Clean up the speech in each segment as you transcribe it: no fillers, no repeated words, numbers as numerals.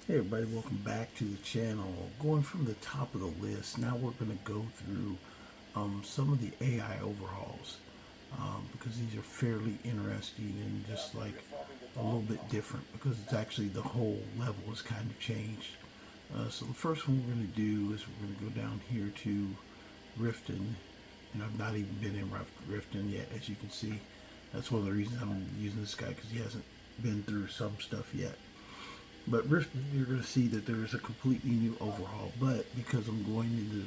Hey everybody, welcome back to the channel. Going from the top of the list, now we're going to go through some of the AI overhauls because these are fairly interesting and just like a little bit different because it's actually the whole level has kind of changed. So the first one we're going to do is we're going to go down here to Riften, and I've not even been in Riften yet, as you can see. That's one of the reasons I'm using this guy, because he hasn't been through some stuff yet. But Riften, you're going to see that there is a completely new overhaul. But because I'm going into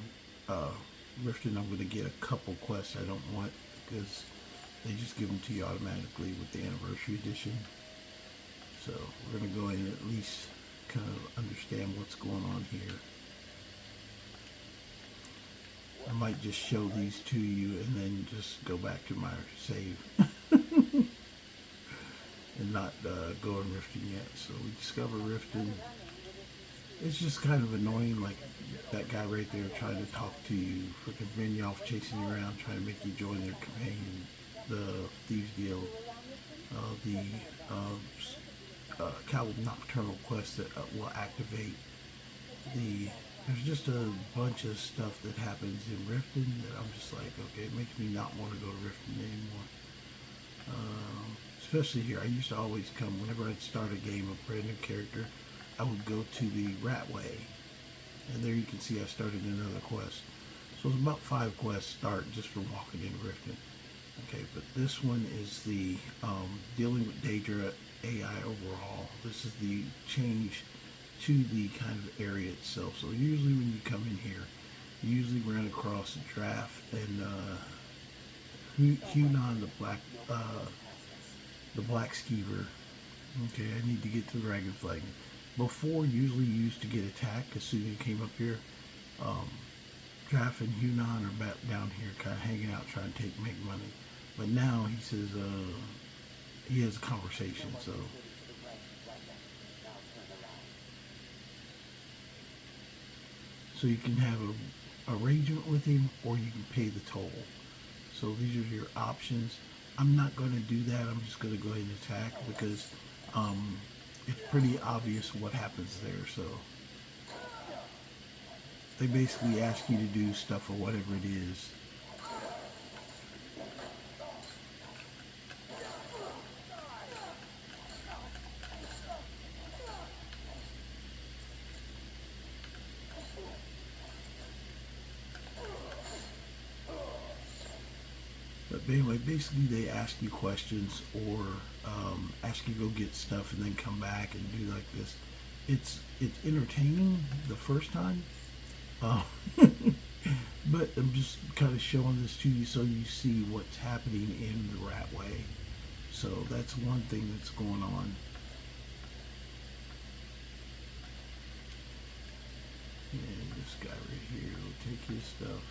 Riften, I'm going to get a couple quests I don't want because they just give them to you automatically with the anniversary edition. So we're going to go in and at least kind of understand what's going on here. I might just show these to you and then just go back to my save. And not go in Riften yet. So we discover Riften. It's just kind of annoying, like that guy right there trying to talk to you, freaking bring you off, chasing you around, trying to make you join their companion, the Thieves Guild, the Nocturnal quest that will activate the. There's just a bunch of stuff that happens in Riften that I'm just like, okay, it makes me not want to go to Riften anymore. Especially here, I used to always come, whenever I'd start a game, a brand new character, I would go to the Ratway. And there you can see I started another quest. So it's about 5 quests start just from walking into Riften. Okay, but this one is the dealing with Daedra AI overhaul. This is the change to the kind of area itself. So usually when you come in here, you usually run across Drahff and Hewnon, the black skeever. Okay, I need to get to the dragon flaggon. Before, usually you used to get attacked as soon as you came up here. Drahff and Hewnon are back down here kind of hanging out trying to make money. But now he says he has a conversation, so you can have a arrangement with him or you can pay the toll. So these are your options. I'm not going to do that. I'm just going to go ahead and attack because it's pretty obvious what happens there. So they basically ask you to do stuff or whatever it is. But anyway, basically they ask you questions or ask you to go get stuff and then come back and do like this. It's entertaining the first time, but I'm just kind of showing this to you so you see what's happening in the Ratway. So that's one thing that's going on. And this guy right here will take his stuff.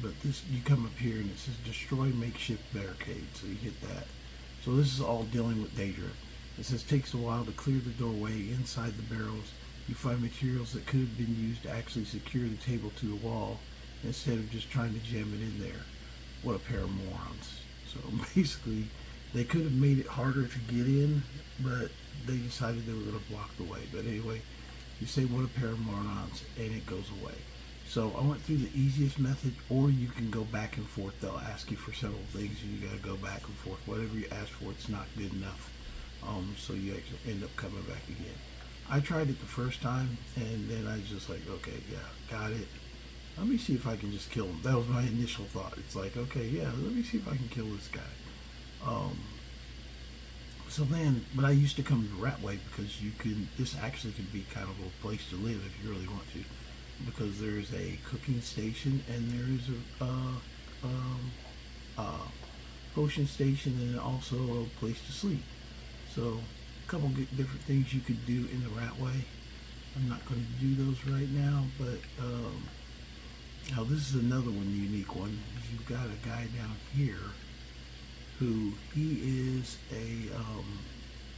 But this, you come up here and it says destroy makeshift barricade, so you hit that. So this is all dealing with Daedra. It says takes a while to clear the doorway inside the barrels. You find materials that could have been used to actually secure the table to the wall instead of just trying to jam it in there. What a pair of morons. So basically they could have made it harder to get in, but they decided they were going to block the way. But anyway, you say what a pair of morons and it goes away. So I went through the easiest method, or you can go back and forth. They'll ask you for several things, and you got to go back and forth. Whatever you ask for, it's not good enough. So you actually end up coming back again. I tried it the first time, and then I was just like, okay, yeah, got it. Let me see if I can just kill him. That was my initial thought. It's like, okay, yeah, let me see if I can kill this guy. So then, but I used to come to Ratway because you can. This actually could be kind of a place to live if you really want to. Because there's a cooking station and there's a potion station and also a place to sleep. So a couple different things you could do in the Ratway. I'm not going to do those right now, but now this is another one, unique one. You've got a guy down here who he is a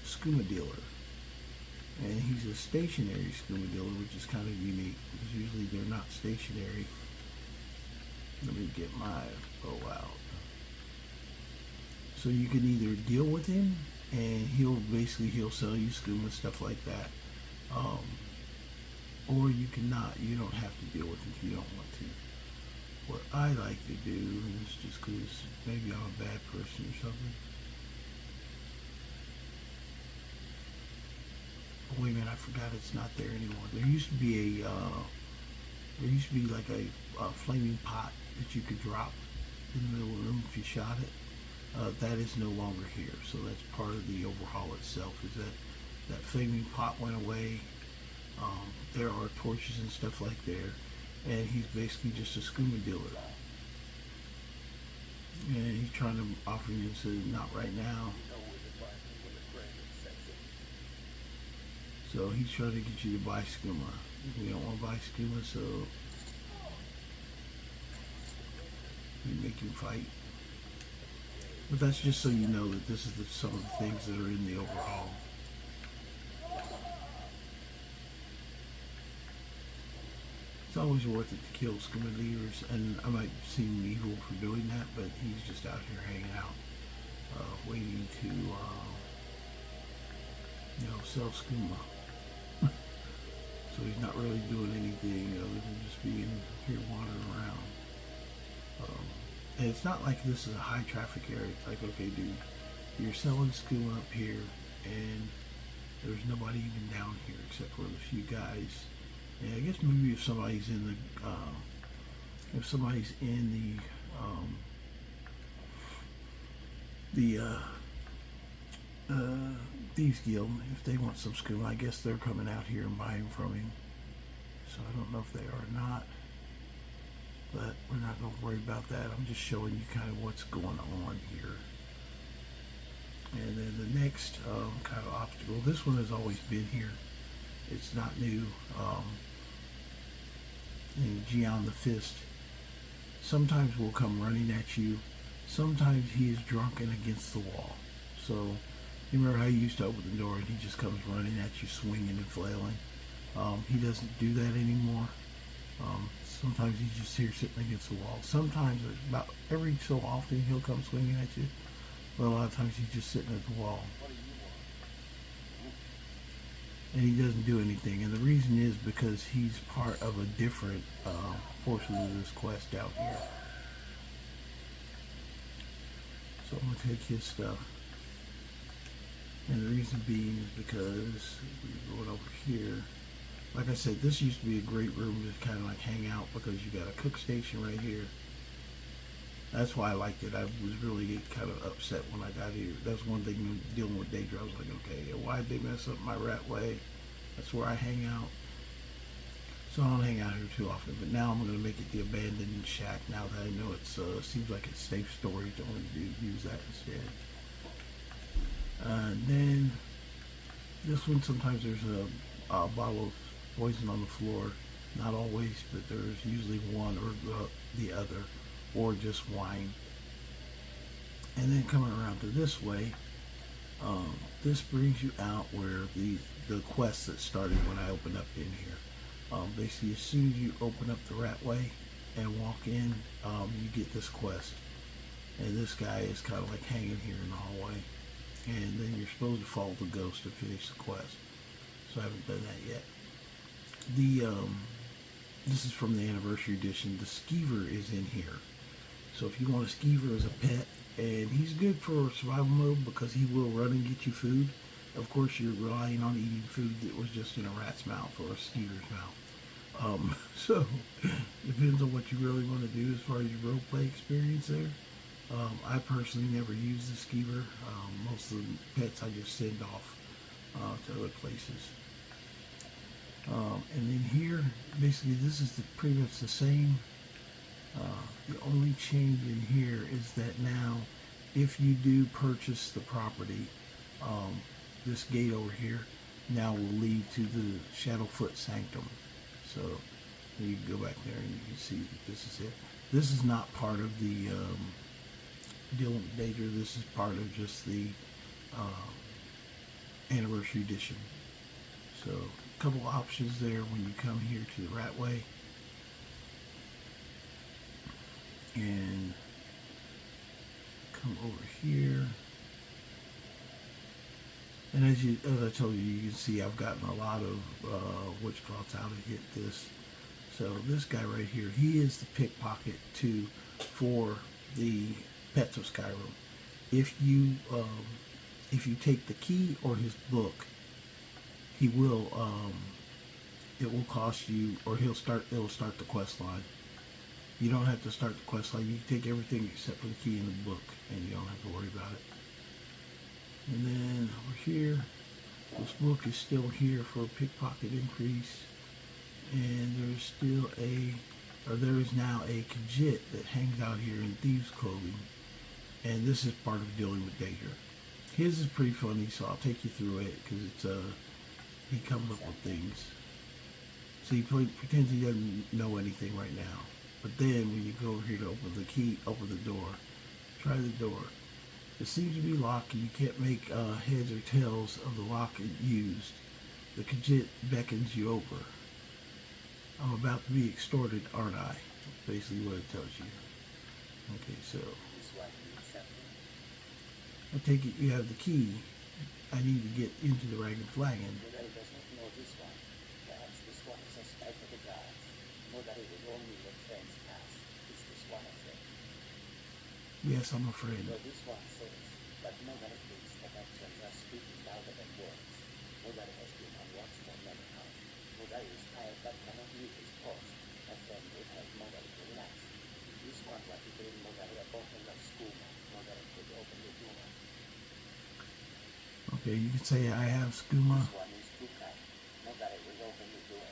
skooma dealer. And he's a stationary skooma dealer, which is kind of unique because usually they're not stationary. Let me get my bow out. So you can either deal with him and he'll sell you skooma, stuff like that. Or you cannot. You don't have to deal with it if you don't want to. What I like to do is, just because maybe I'm a bad person or something. Oh, wait a minute, I forgot it's not there anymore. There used to be like a flaming pot that you could drop in the middle of the room if you shot it. That is no longer here, so that's part of the overhaul itself. Is that flaming pot went away. There are torches and stuff like there, and he's basically just a skooma dealer. And he's trying to offer you, so not right now. So he's trying to get you to buy skooma. We don't want to buy skooma, so we make him fight. But that's just so you know that this is some of the things that are in the overhaul. It's always worth it to kill skooma leaders, and I might seem evil for doing that, but he's just out here hanging out, waiting to, sell skooma. So he's not really doing anything other than just being here wandering around. And it's not like this is a high traffic area. It's like, okay, dude, you're selling skooma up here, and there's nobody even down here except for a few guys. And I guess maybe if somebody's in the Thieves Guild, if they want some skooma, I guess they're coming out here and buying from him. So I don't know if they are or not, but we're not going to worry about that. I'm just showing you kind of what's going on here. And then the next kind of obstacle, this one has always been here. It's not new. Gian the Fist sometimes will come running at you. Sometimes he is drunken against the wall. So you remember how you used to open the door and he just comes running at you, swinging and flailing. He doesn't do that anymore. Sometimes he's just here sitting against the wall. Sometimes, about every so often, he'll come swinging at you. But a lot of times he's just sitting at the wall. And he doesn't do anything. And the reason is because he's part of a different portion of this quest out here. So I'm going to take his stuff. And the reason being is because we're going over here. Like I said, this used to be a great room to kind of like hang out because you got a cook station right here. That's why I liked it. I was really kind of upset when I got here. That's one thing dealing with Daedra. I was like, okay, why'd they mess up my Ratway? That's where I hang out. So I don't hang out here too often. But now I'm going to make it the abandoned shack now that I know it seems like it's safe storage. I'm going to use that instead. And then this one, sometimes there's a bottle of poison on the floor. Not always, but there's usually one or the other, or just wine. And then coming around to this way, this brings you out where the quest that started when I opened up in here. Basically, as soon as you open up the Ratway and walk in, you get this quest. And this guy is kind of like hanging here in the hallway. And then you're supposed to follow the ghost to finish the quest. So I haven't done that yet. This is from the anniversary edition. The skeever is in here. So if you want a skeever as a pet, and he's good for survival mode because he will run and get you food. Of course, you're relying on eating food that was just in a rat's mouth or a skeever's mouth. So depends on what you really want to do as far as your roleplay experience there. I personally never use the skeever. Most of the pets I just send off to other places. And then here, basically, this is pretty much the same. The only change in here is that now, if you do purchase the property, this gate over here now will lead to the Shadowfoot Sanctum. So you can go back there and you can see that this is it. This is not part of the dealing with Daedra. This is part of just the anniversary edition. So a couple options there when you come here to the Ratway. And come over here. And as I told you, you can see I've gotten a lot of witchcrafts out to hit this. So this guy right here, he is the pickpocket for the pets of Skyrim. If you take the key or his book, he will it will cost you, or it'll start the quest line. You don't have to start the quest line. You can take everything except for the key and the book, and you don't have to worry about it. And then over here, this book is still here for a pickpocket increase, and there is now a Khajiit that hangs out here in thieves' clothing, and this is part of dealing with Daedra. His is pretty funny, so I'll take you through it because he comes up with things. So he pretends he doesn't know anything right now, but then when you go over here to open the door, try the door. It seems to be locked, and you can't make heads or tails of the lock it used. The Khajiit beckons you over. I'm about to be extorted, aren't I? That's basically what it tells you. Okay, so I take it you have the key. I need to get into the rag and flaggon. Yes, I'm a friend. This one says, but nobody thinks that actions are speaking louder than words. Nobody has been on watch for many hours. Nobody is tired but cannot use his pulse. A friend would have nobody to relax. This one was to bring nobody a bottle of skooma. Nobody could open the door. Okay, you can say I have skooma. This one is too kind. Nobody will open the door.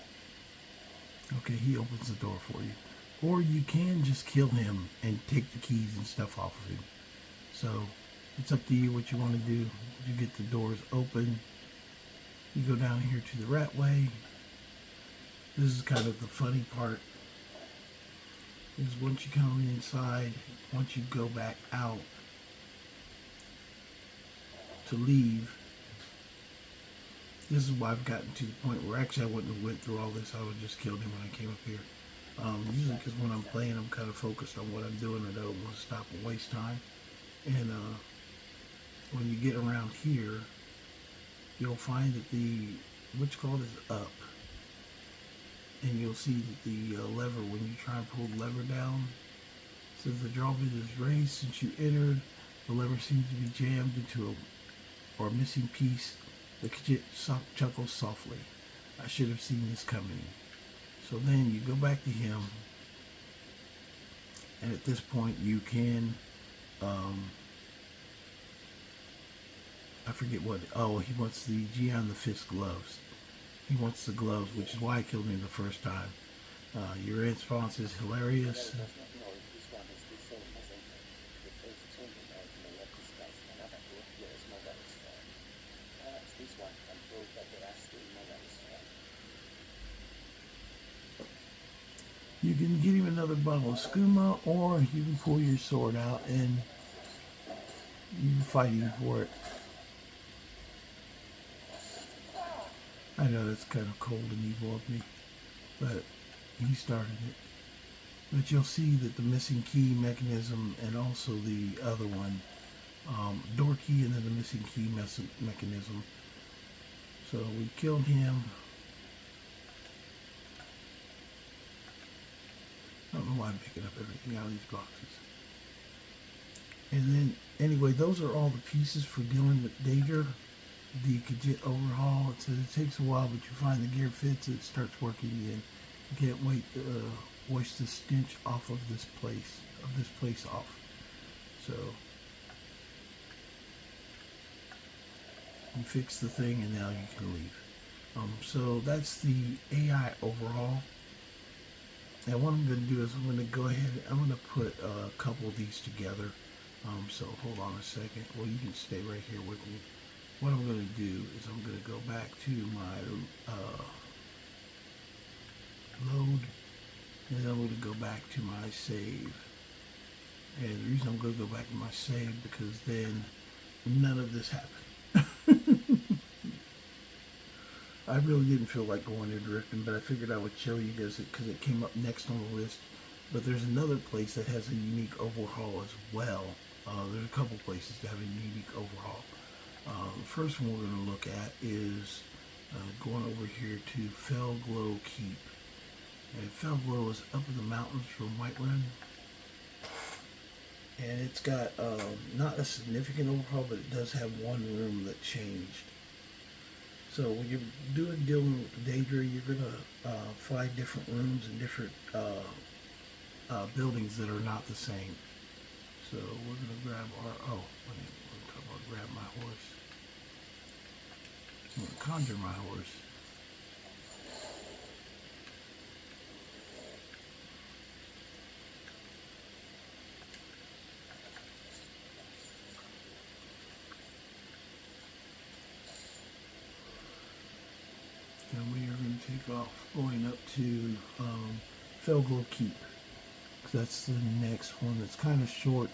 Okay, he opens the door for you. Or you can just kill him and take the keys and stuff off of him. So it's up to you what you want to do. You get the doors open. You go down here to the Ratway. This is kind of the funny part. Is once you come inside, once you go back out to leave, this is why I've gotten to the point where actually I wouldn't have went through all this. I would have just killed him when I came up here. Usually because when I'm playing, I'm kind of focused on what I'm doing. I don't want to stop and waste time. And when you get around here, you'll find that the what's called is up. And you'll see that the lever, when you try and pull the lever down, says the drawbridge is raised since you entered. The lever seems to be jammed into a missing piece. The Khajiit chuckles softly. I should have seen this coming. So then you go back to him, and at this point you can, I forget what, he wants the Geon the Fist gloves. He wants the gloves, which is why I killed him the first time. Your response is hilarious. You can get him another bottle of skooma, or you can pull your sword out and you can fight him for it. I know that's kind of cold and evil of me, but he started it. But you'll see that the missing key mechanism and also the other one, door key and then the missing key mechanism. So we killed him. I don't know why I'm picking up everything out of these boxes. And then, anyway, those are all the pieces for dealing with Daedra. The Khajiit Overhaul. It says it takes a while, but you find the gear fits, it starts working again. You can't wait to wash the stench off of this place off. So, you fix the thing and now you can leave. So that's the AI Overhaul. And what I'm going to do is I'm going to go ahead, I'm going to put a couple of these together. So hold on a second. Well, you can stay right here with me. What I'm going to do is I'm going to go back to my load, and then I'm going to go back to my save. And the reason I'm going to go back to my save because then none of this happened. I really didn't feel like going into Riften, but I figured I would show you guys it because it came up next on the list. But there's another place that has a unique overhaul as well. There's a couple places that have a unique overhaul. The first one we're going to look at is going over here to Fellglow Keep. And Fellglow is up in the mountains from Whiterun. And it's got not a significant overhaul, but it does have one room that changed. So when you're dealing with Daedra, you're going to find different rooms and different buildings that are not the same. So we're going to grab our, we're talking about grab my horse. I'm going to conjure my horse. And we are going to take off going up to Fellglow Keep. That's the next one. That's kind of short.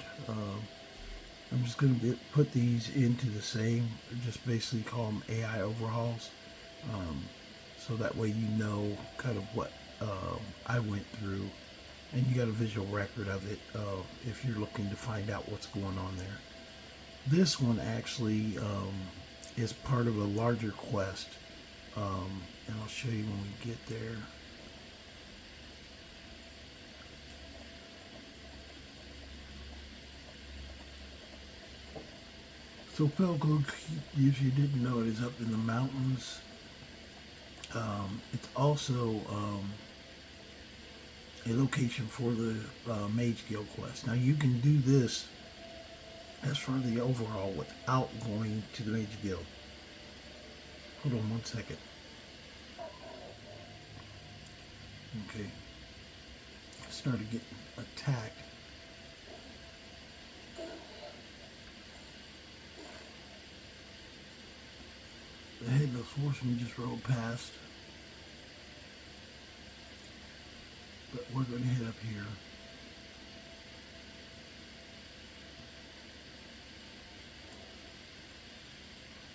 I'm just going to put these into the same, just basically call them AI overhauls. So that way you know kind of what I went through, and you got a visual record of it if you're looking to find out what's going on there. This one actually is part of a larger quest, and I'll show you when we get there. So Fellglow, if you didn't know, it is up in the mountains. It's also a location for the Mage Guild quest. Now you can do this as for the Overhaul without going to the Mage Guild. Hold on one second. Okay. I started getting attacked. The headless horseman just rode past. But we're going to head up here.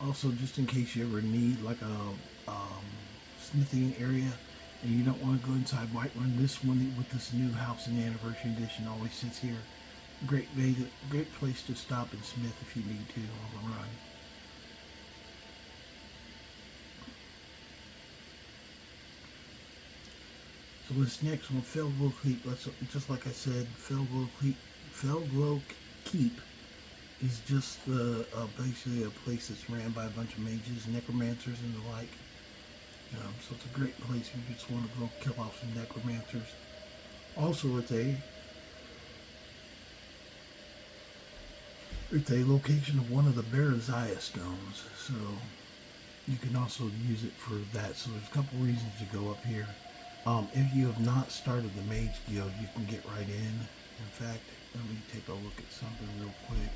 Also, just in case you ever need like a smithing area and you don't want to go inside Whiterun, this one with this new house in the anniversary edition always sits here. Great place to stop and smith if you need to on the run. So this next one, Fellglow Keep, just like I said, Fellglow Keep is just basically a place that's ran by a bunch of mages, necromancers, and the like. So it's a great place if you just want to go kill off some necromancers. Also, it's a location of one of the Barricade stones, so you can also use it for that. So there's a couple reasons to go up here. If you have not started the Mage Guild, you can get right in. In fact, let me take a look at something real quick.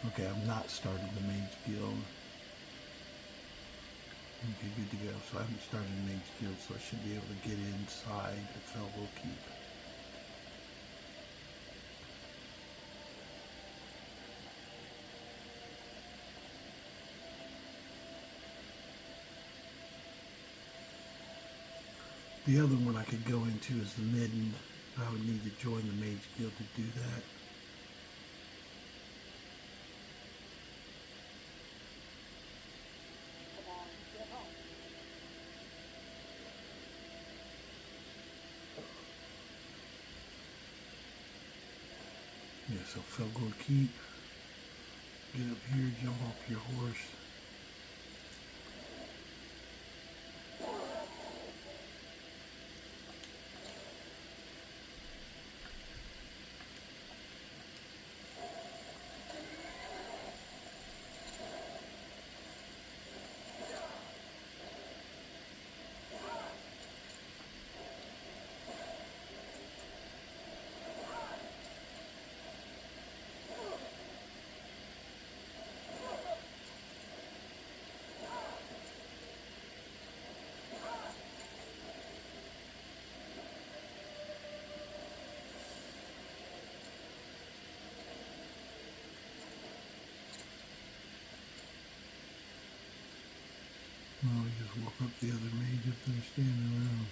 Okay, I've not started the Mage Guild. Okay, good to go. So I haven't started the Mage Guild, so I should be able to get inside the Fellglow Keep. The other one I could go into is the Midden. I would need to join the Mage Guild to do that. Yeah, so Fellglow Keep. Get up here, jump off your horse. Oh, we just woke up the other mage up there standing around.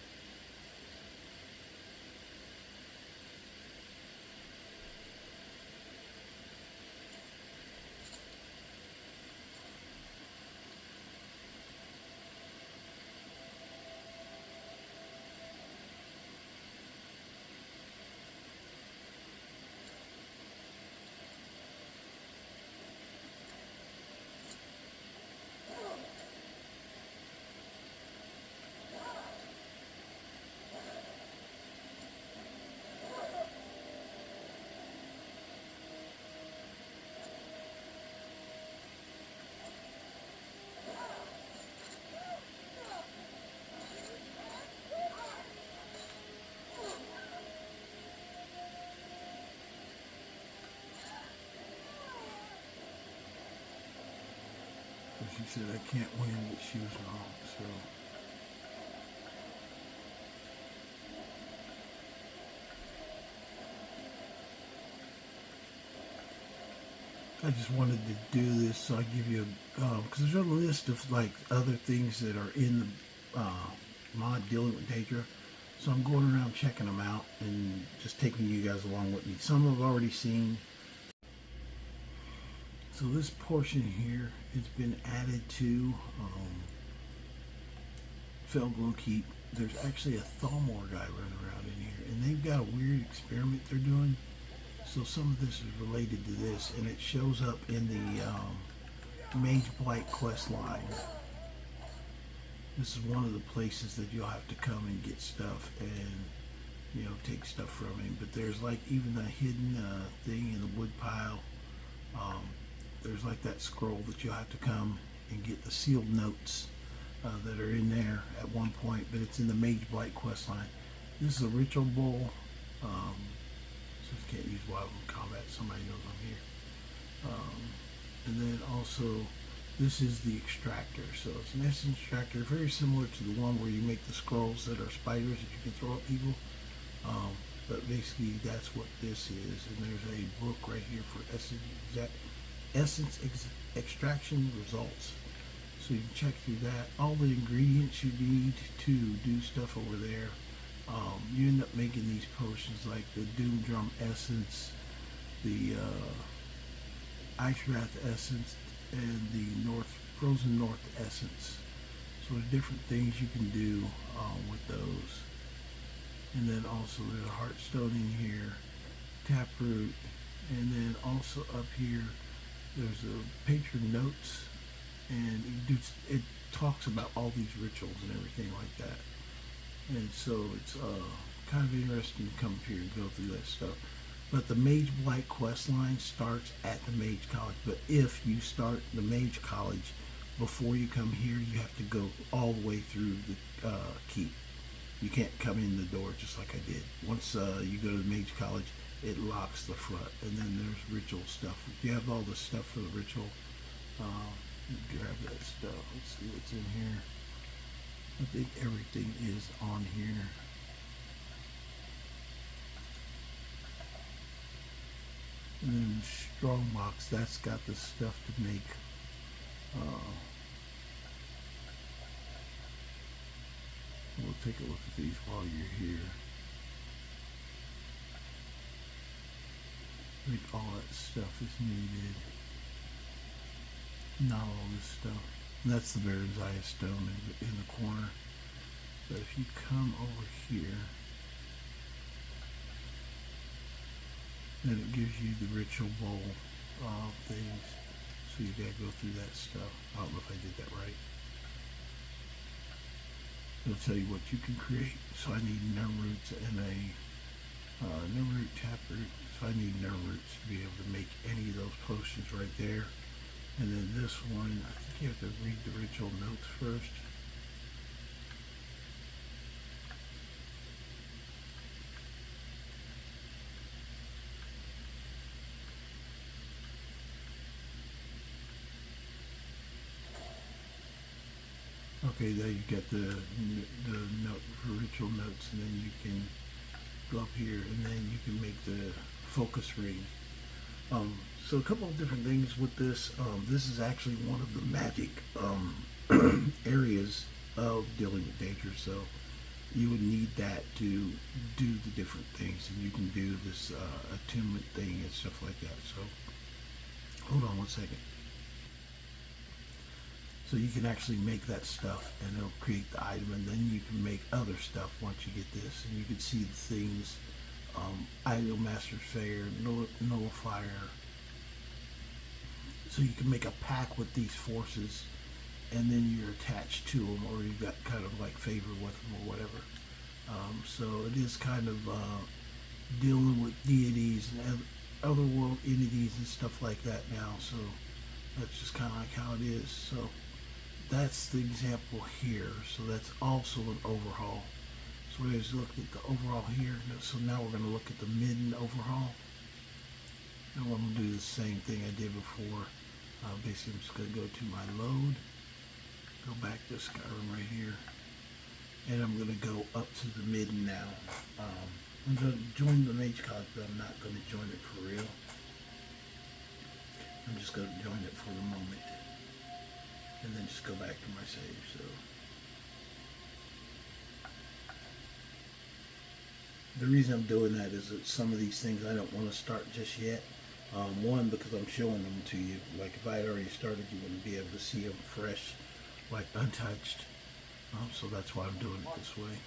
She said I can't win, but she was wrong. So I just wanted to do this, so I give you because there's a list of like other things that are in the mod dealing with Daedra. So I'm going around checking them out and just taking you guys along with me. Some I've already seen. So this portion here has been added to Fellglow Keep. There's actually a Thalmor guy running around in here, and they've got a weird experiment they're doing. So some of this is related to this, and it shows up in the Mage Blight quest line. This is one of the places that you'll have to come and get stuff and, you know, take stuff from him. But there's like even a hidden thing in the wood pile. There's like that scroll that you'll have to come and get the sealed notes that are in there at one point, but it's in the Mage Blight quest line. This is a ritual bowl. So you can't use wild in combat. Somebody knows I'm here. And then also, this is the extractor. So it's an essence extractor, very similar to the one where you make the scrolls that are spiders that you can throw at people. But basically, that's what this is. And there's a book right here for essence extraction results. So you can check through that. All the ingredients you need to do stuff over there. You end up making these potions like the Doom Drum Essence, the Ice Wrath Essence, and the Frozen North Essence. So there's different things you can do with those. And then also there's a Heartstone in here, Taproot, and then also up here there's a Patron Notes, and it talks about all these rituals and everything like that. And so it's kind of interesting to come up here and go through that stuff. But the Mage Blight quest line starts at the Mage College. But if you start the Mage College before you come here, you have to go all the way through the keep. You can't come in the door just like I did. Once you go to the Mage College, it locks the front. And then there's ritual stuff. If you have all the stuff for the ritual, grab that stuff. Let's see what's in here. I think everything is on here. And then the Strongbox, that's got the stuff to make we'll take a look at these while you're here. I think all that stuff is needed. Not all this stuff. And that's the Baron's Eye Stone in the corner. But if you come over here, then it gives you the ritual bowl things. So you gotta go through that stuff. I don't know if I did that right. It'll tell you what you can create. So I need nerve roots and a nerve root, taproot. So I need nerve roots to be able to make any of those potions right there. And then this one, I think you have to read the ritual notes first. Okay, there you get the note for ritual notes, and then you can go up here, and then you can make the focus ring. So a couple of different things with this. This is actually one of the magic areas of dealing with Daedra. So you would need that to do the different things, and you can do this attunement thing and stuff like that. So hold on one second. So you can actually make that stuff, and it'll create the item, and then you can make other stuff once you get this, and you can see the things. Ideal Master's Fair, Nullifier. So you can make a pack with these forces, and then you're attached to them, or you've got kind of like favor with them or whatever. So it is kind of dealing with deities and otherworld entities and stuff like that now. So that's just kind of like how it is. So that's the example here. So that's also an overhaul. So we just looked at the overhaul here. So now we're going to look at the Midden overhaul. And we're going to do the same thing I did before. Basically, I'm just going to go to my load, go back to Skyrim right here, and I'm going to go up to the Midden now. I'm going to join the Mage College, but I'm not going to join it for real. I'm just going to join it for the moment, and then just go back to my save. So the reason I'm doing that is that some of these things I don't want to start just yet. One, because I'm showing them to you. Like if I had already started, you wouldn't be able to see them fresh, like untouched. So that's why I'm doing it this way.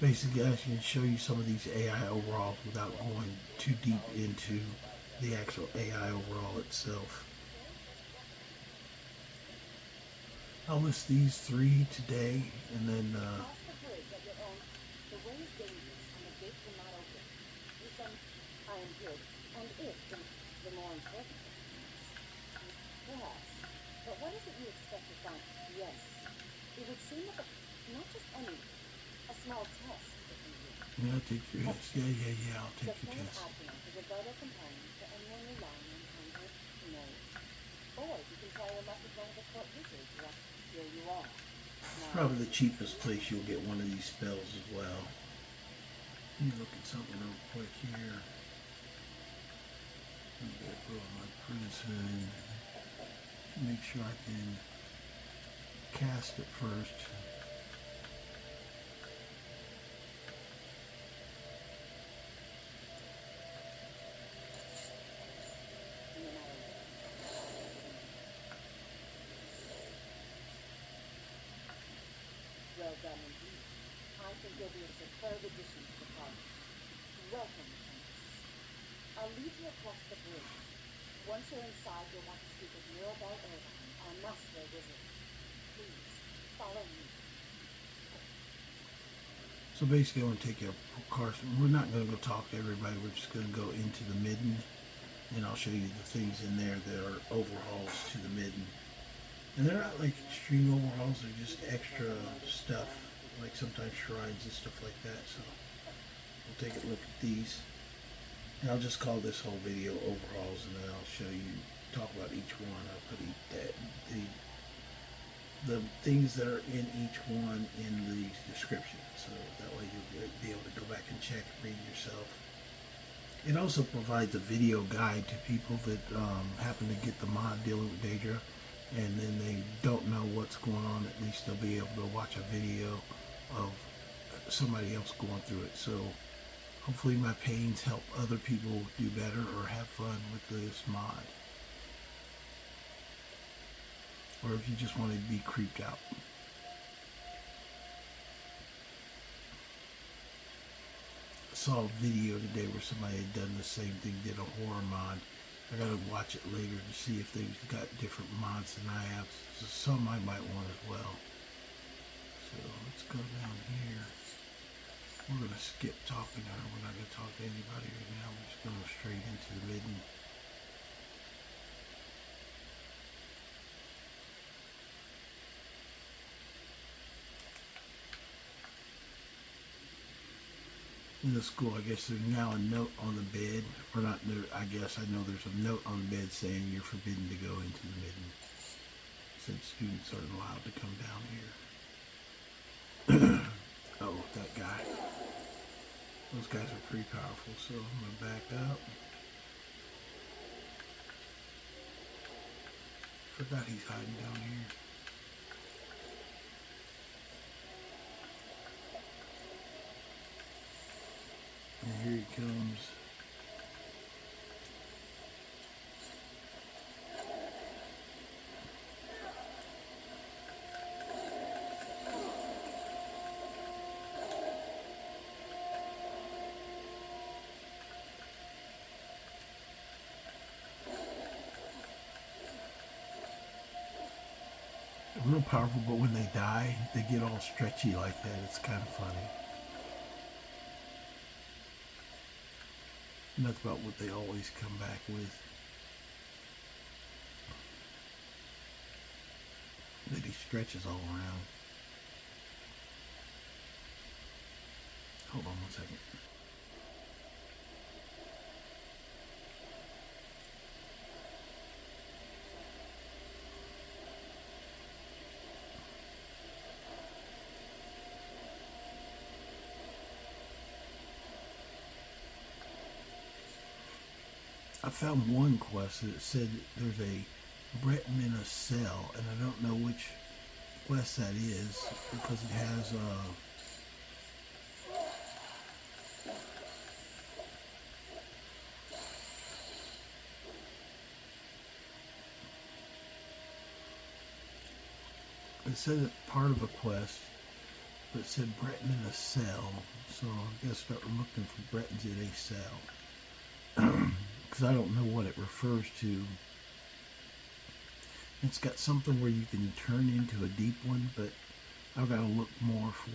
Basically, I can show you some of these AI overhauls without going too deep into the actual AI overhaul itself. I'll list these 3 today, and then But what is it you expect to find? Yes. It would seem like not just any, a small test if you will. yeah, I'll take your test. Yeah, I'll take your test. Attunement is a vital component for anyone relying on content knowledge. Or you can try your luck with one of the court wizards. Well, here you are. It's probably the cheapest place you'll get one of these spells as well. Let me look at something real quick here. I'm going to put on my prison. Make sure I can cast it first. Well done indeed. I think you'll be a superb addition to the party. Welcome, Apprentice. I'll lead you across the bridge. Once you're inside, you'll want to speak with Mirabelle Irvine, our master wizard. Please, follow me. So basically, I want to take you up Carson. We're not going to go talk to everybody. We're just going to go into the Midden, and I'll show you the things in there that are overhauls to the Midden. And they're not like extreme overhauls. They're just extra stuff, like sometimes shrines and stuff like that. So we'll take a look at these. And I'll just call this whole video overhauls, and then I'll show you, talk about each one. I'll put the things that are in each one in the description, so that way you'll be able to go back and check, read yourself. It also provides a video guide to people that happen to get the mod dealing with Daedra, and then they don't know what's going on. At least they'll be able to watch a video of somebody else going through it. So hopefully my pains help other people do better or have fun with this mod. Or if you just want to be creeped out. I saw a video today where somebody had done the same thing, did a horror mod. I gotta watch it later to see if they've got different mods than I have. So some I might want as well. So let's go down here. We're going to skip talking to her. We're not going to talk to anybody right now. We're just going to go straight into the Midden. In the school, I guess there's now a note on the bed. Or not, I guess I know there's a note on the bed saying you're forbidden to go into the Midden. Since students aren't allowed to come down here. Oh, that guy. Those guys are pretty powerful, so I'm going to back up. Forgot he's hiding down here. And here he comes. Real powerful, but when they die, they get all stretchy like that. It's kind of funny. And that's about what they always come back with. That he stretches all around. Hold on one second. I found one quest that said there's a Breton in a cell, and I don't know which quest that is because it has it said it's part of a quest, but it said Breton in a cell, so I guess start looking for Bretons in a cell because I don't know what it refers to. It's got something where you can turn into a deep one, but I've got to look more for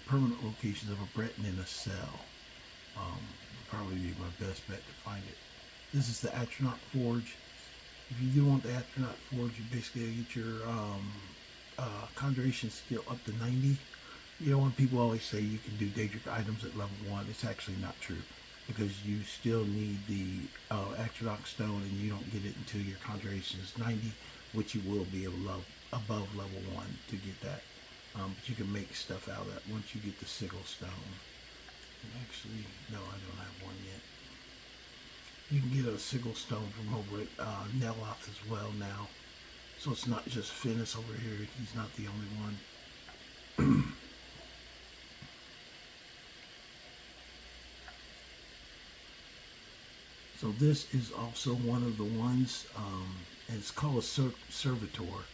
permanent locations of a Breton in a cell. Would probably be my best bet to find it. This is the Attunement Forge. If you do want the Attunement Forge, you basically get your conjuration skill up to 90. You know, when people always say you can do Daedric items at level 1, it's actually not true, because you still need the Attunement stone, and you don't get it until your conjuration is 90, which you will be able above level 1 to get that. But you can make stuff out of that once you get the sigil stone. And actually, no, I don't have one yet. You can get a sigil stone from over at Neloth as well now. So it's not just Finnis over here. He's not the only one. So this is also one of the ones, and it's called a servitor.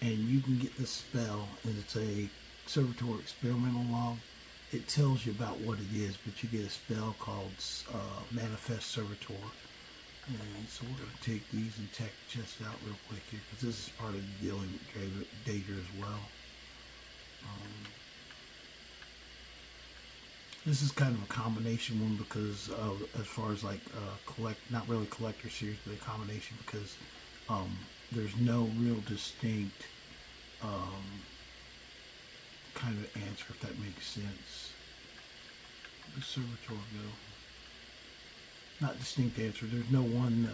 And you can get this spell, and it's a servitor experimental log. It tells you about what it is, but you get a spell called Manifest Servitor. And so we're going to take these and check chest out real quick here, because this is part of the dealing with Daedra as well. This is kind of a combination one because as far as like not really collector series, but a combination because there's no real distinct kind of answer, if that makes sense. Where does Servitor go? Not distinct answer. There's no one.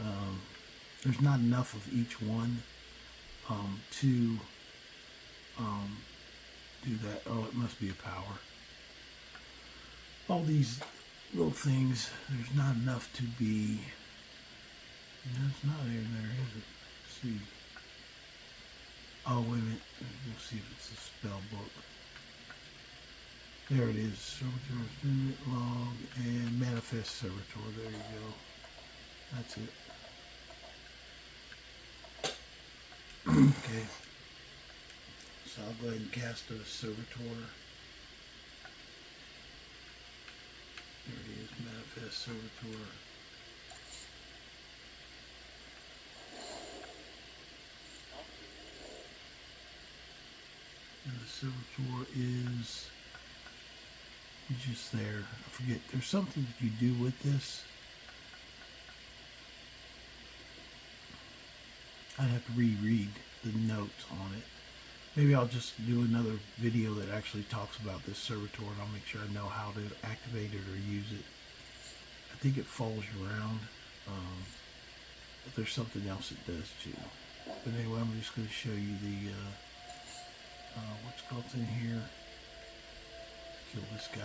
There's not enough of each one to do that. Oh, it must be a power. All these little things. There's not enough to be. No, it's not in there, is it? Let's see. Oh, wait a minute. We'll see if it's a spell book. There it is. Servitor Experiment Log and Manifest Servitor. There you go. That's it. Okay. So I'll go ahead and cast a Servitor. There it is. Manifest Servitor. And the Servitor is just there. I forget. There's something that you do with this. I'd have to reread the notes on it. Maybe I'll just do another video that actually talks about this servitor, and I'll make sure I know how to activate it or use it. I think it follows you around. But there's something else it does too. But anyway, I'm just going to show you the what's called in here. Kill this guy.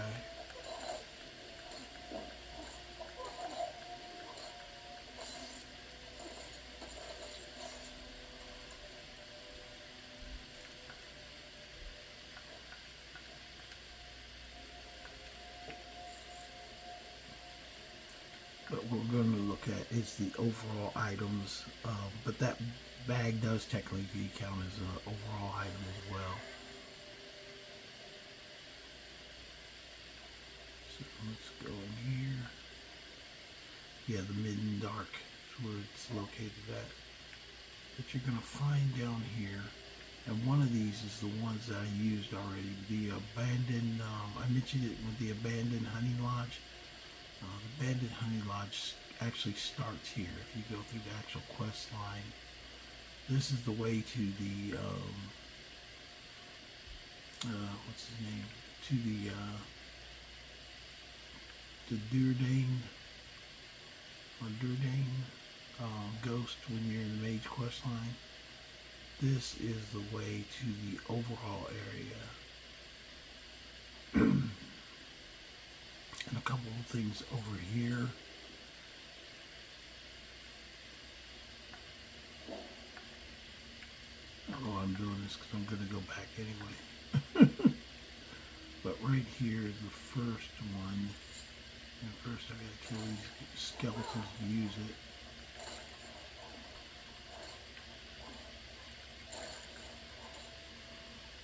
What we're going to look at is the overall items, but that bag does technically count as an overall item as well. So let's go in here. Yeah, the Midden Dark is where it's located at. That you're going to find down here, and one of these is the ones that I used already. The abandoned, I mentioned it with the abandoned honey lodge. The abandoned honey lodge actually starts here. If you go through the actual quest line, this is the way to the what's his name? To the Durdane ghost when you're in the mage quest line. This is the way to the Overhaul area. And a couple of things over here. don't know why I'm doing this because I'm going to go back anyway. But right here is the first one. And first I got to kill these skeletons to use it.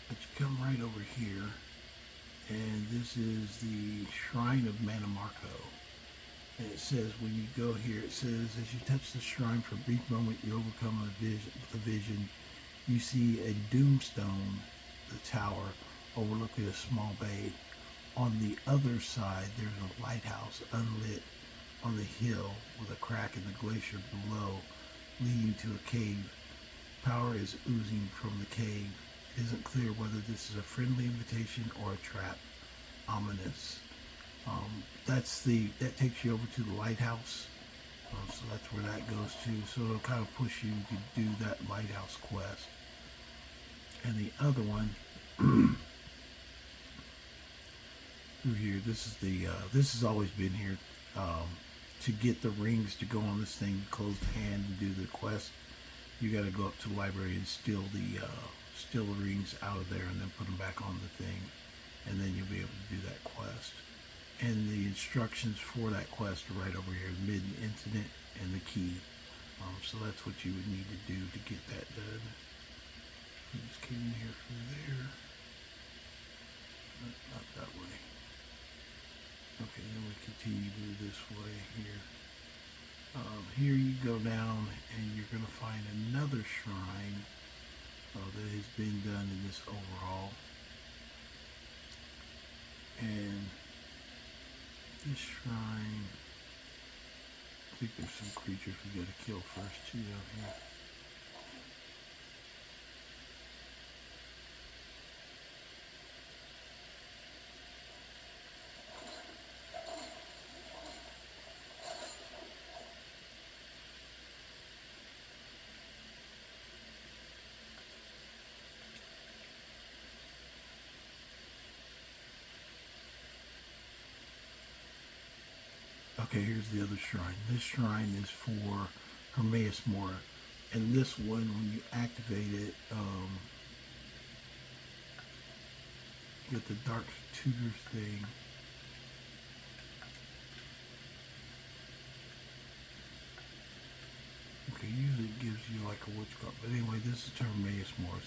But you come right over here, and this is the Shrine of Manamarco. And it says when you go here, it says as you touch the shrine for a brief moment, you overcome a vision. You see a doomstone, the tower, overlooking a small bay. On the other side, there's a lighthouse unlit on the hill with a crack in the glacier below, leading to a cave. Power is oozing from the cave. It isn't clear whether this is a friendly invitation or a trap. Ominous. That takes you over to the lighthouse. So that's where that goes to. So it'll kind of push you to do that lighthouse quest. And the other one through here, this has always been here. To get the rings to go on this thing, closed hand and do the quest, you got to go up to the library and steal the rings out of there and then put them back on the thing, and then you'll be able to do that quest. And the instructions for that quest are right over here: Midden incident and the key. So that's what you would need to do to get that done. We just came in here from there. Not that way. Okay, then we continue to do this way here. Here you go down and you're going to find another shrine that has been done in this overhaul. And this shrine, I think there's some creatures we got to kill first too down here. Okay, here's the other shrine. This shrine is for Hermaeus Mora. And this one, when you activate it, you get the Dark Tutors thing. Okay, usually it gives you like a witchcraft. But anyway, this is to Hermaeus Mora.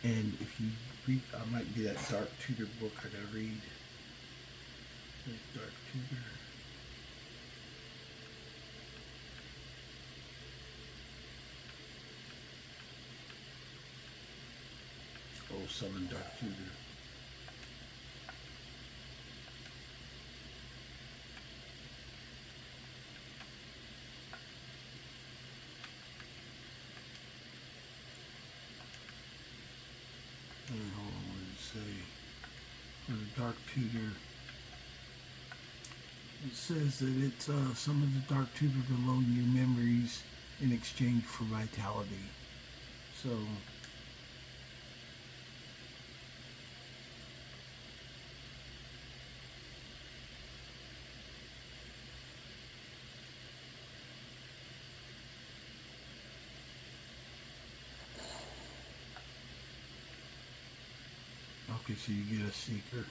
And if you read, I might be that Dark Tutor book I gotta read. There's Dark Tutor. Oh, summon Dark Tutor. And hold on, what did it say? For the Dark Tutor, it says that it's summon the Dark Tutor to loan you memories in exchange for vitality. So okay, so you get a seeker.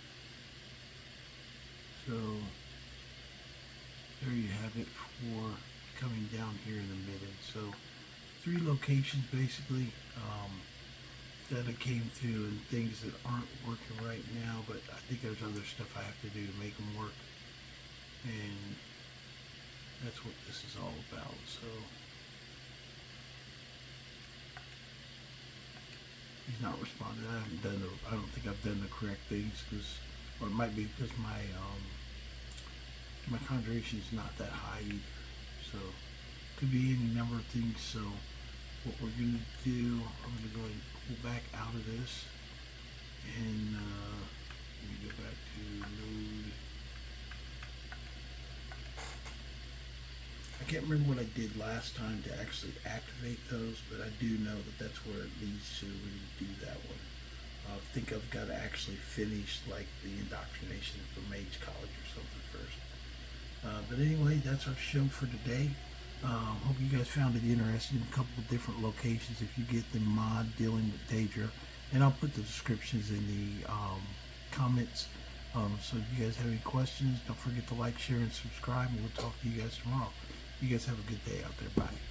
So there you have it for coming down here in the Midden. So 3 locations basically that I came through, and things that aren't working right now, but I think there's other stuff I have to do to make them work, and that's what this is all about. So he's not responding. I don't think I've done the correct things, or it might be because my conjuration is not that high either. So could be any number of things. So what we're gonna do, I'm gonna go ahead and pull back out of this, and let me go back to load. I can't remember what I did last time to actually activate those, but I do know that that's where it leads to when you do that one. I think I've got to actually finish like the indoctrination for Mage College or something first. But anyway, that's our show for today. Hope you guys found it interesting. A couple of different locations if you get the mod dealing with Daedra. And I'll put the descriptions in the comments. So if you guys have any questions, don't forget to like, share, and subscribe. And we'll talk to you guys tomorrow. You guys have a good day out there. Bye.